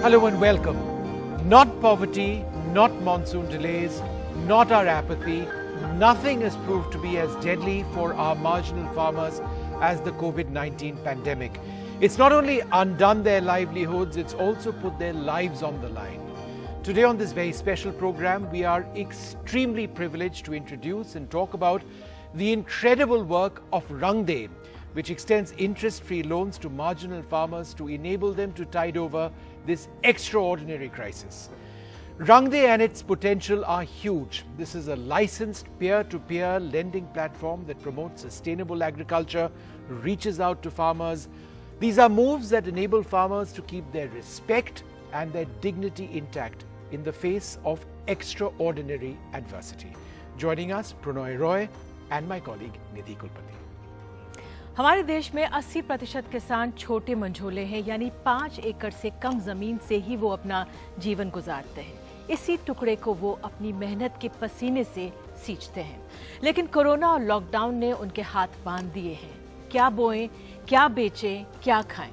Hello and welcome. Not poverty, not monsoon delays, not our apathy, nothing has proved to be as deadly for our marginal farmers as the COVID-19 pandemic. It's not only undone their livelihoods, it's also put their lives on the line. Today on this very special program, we are extremely privileged to introduce and talk about the incredible work of Rangde, which extends interest-free loans to marginal farmers to enable them to tide over this extraordinary crisis. Rangde and its potential are huge. This is a licensed peer-to-peer lending platform that promotes sustainable agriculture, reaches out to farmers. These are moves that enable farmers to keep their respect and their dignity intact in the face of extraordinary adversity. Joining us, Pranoy Roy and my colleague Nidhi Kulpati. हमारे देश में 80% किसान छोटे मंझोले हैं, यानी 5 एकड़ से कम जमीन से ही वो अपना जीवन गुजारते हैं। इसी टुकड़े को वो अपनी मेहनत के पसीने से सींचते हैं। लेकिन कोरोना और लॉकडाउन ने उनके हाथ बांध दिए हैं। क्या बोएं, क्या बेचें, क्या खाएं?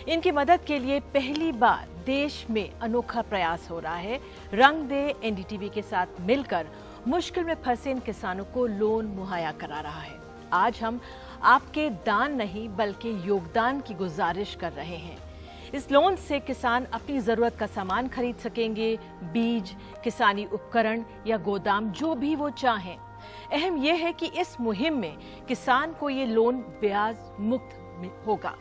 इनकी मदद के लिए पहली बार देश में अनोखा प्रयास हो रहा है। रंगदे एनडीटीवी के साथ मिलकर मुश्किल में फंसे इन किसानों को लोन मुहैया करा रहा है। आज हम आपके दान नहीं बल्कि योगदान की गुजारिश कर रहे हैं। इस लोन से किसान अपनी जरूरत का सामान खरीद सकेंगे, बीज, किसानी उपकरण या गोदाम जो भी वो चाहें। अहम यह है कि इस मुहिम में किसान को ये लोन ब्याज मुक्त होगा।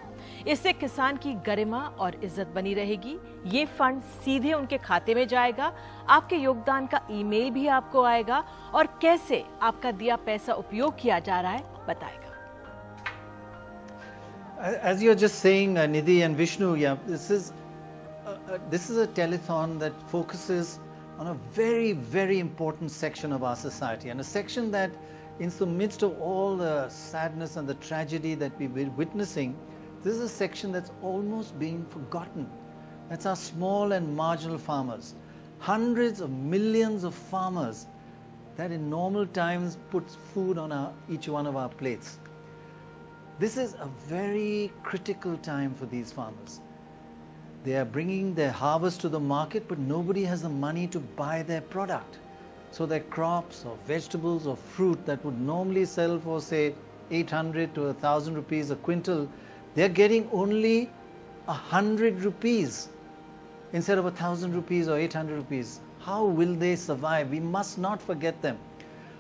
इससे किसान की गरिमा और इज्जत बनी रहेगी। ये फंड सीधे उनके खाते में जाएगा। आपके योगदान का ईमेल भी आपको आएगा और कैसे आपका दिया पैसा उपयोग किया जा रहा है बताएगा। As you're just saying, Nidhi and Vishnu, yeah, this is a telethon that focuses on a very, very important section of our society, and a section that, in the midst of all the sadness and the tragedy that we've been witnessing, this is a section that's almost being forgotten. That's our small and marginal farmers. Hundreds of millions of farmers that in normal times puts food on each one of our plates. This is a very critical time for these farmers. They are bringing their harvest to the market, but nobody has the money to buy their product. So their crops or vegetables or fruit that would normally sell for, say, 800 to 1,000 rupees a quintal, they're getting only 100 rupees instead of 1,000 rupees or 800 rupees. How will they survive? We must not forget them.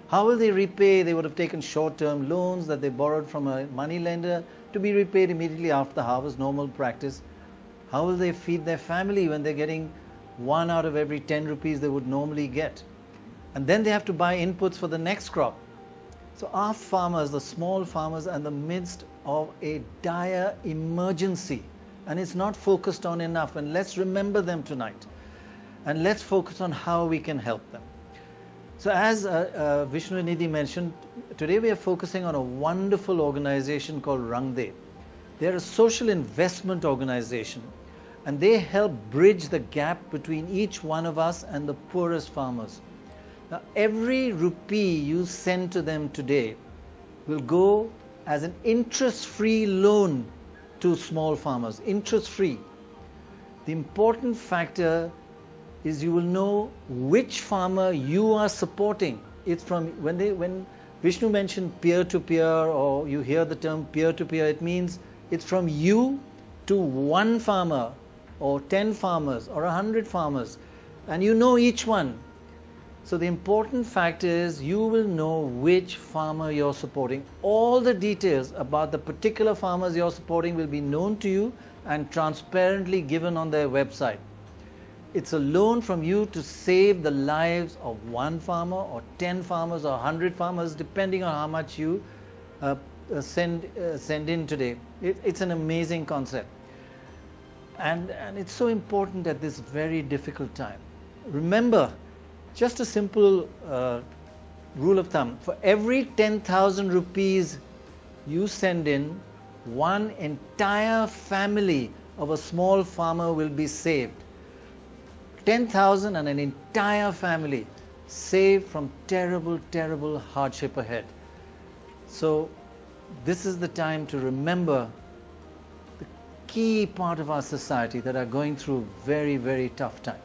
How will they repay? They would have taken short-term loans that they borrowed from a money lender to be repaid immediately after harvest, normal practice. How will they feed their family when they're getting 1 out of every 10 rupees they would normally get? And then they have to buy inputs for the next crop. So our farmers, the small farmers, are in the midst of a dire emergency, and it's not focused on enough. And let's remember them tonight, and let's focus on how we can help them. So as Vishnu and Nidhi mentioned, today we are focusing on a wonderful organization called Rangde. They're a social investment organization, and they help bridge the gap between each one of us and the poorest farmers. Now, every rupee you send to them today will go as an interest-free loan to small farmers, interest-free. The important factor is you will know which farmer you are supporting. It's from when Vishnu mentioned peer-to-peer, or you hear the term peer-to-peer, it means it's from you to one farmer or 10 farmers or 100 farmers, and you know each one. So the important factor is you will know which farmer you're supporting. All the details about the particular farmers you're supporting will be known to you and transparently given on their website. It's a loan from you to save the lives of one farmer or 10 farmers or 100 farmers, depending on how much you send in today. It's an amazing concept. And it's so important at this very difficult time. Remember, just a simple rule of thumb, for every 10,000 rupees you send in, one entire family of a small farmer will be saved. 10,000 and an entire family saved from terrible, terrible hardship ahead. So this is the time to remember the key part of our society that are going through very, very tough time.